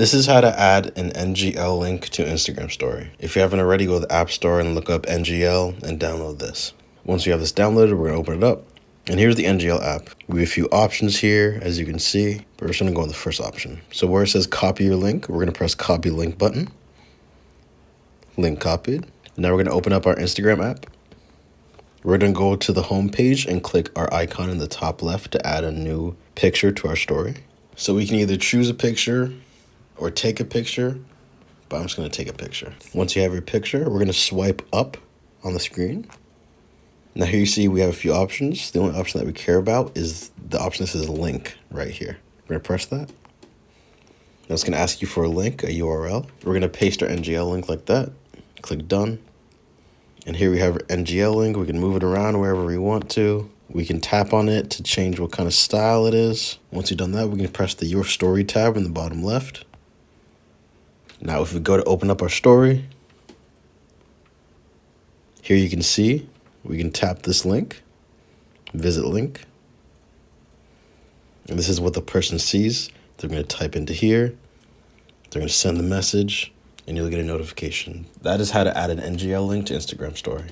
This is how to add an NGL link to Instagram story. If you haven't already, go to the App Store and look up NGL and download this. Once you have this downloaded, we're gonna open it up. And here's the NGL app. We have a few options here, as you can see, but we're just gonna go with the first option. So where it says copy your link, we're gonna press copy link button. Link copied. Now we're gonna open up our Instagram app. We're gonna go to the home page and click our icon in the top left to add a new picture to our story. So we can either choose a picture or take a picture, but I'm just gonna take a picture. Once you have your picture, we're gonna swipe up on the screen. Now here you see we have a few options. The only option that we care about is the option that says link right here. We're gonna press that. Now it's gonna ask you for a link, a URL. We're gonna paste our NGL link like that. Click done. And here we have our NGL link. We can move it around wherever we want to. We can tap on it to change what kind of style it is. Once you've done that, we can press the Your Story tab in the bottom left. Now, if we go to open up our story, here you can see, we can tap this link, visit link. And this is what the person sees. They're going to type into here. They're going to send the message, and you'll get a notification. That is how to add an NGL link to Instagram story.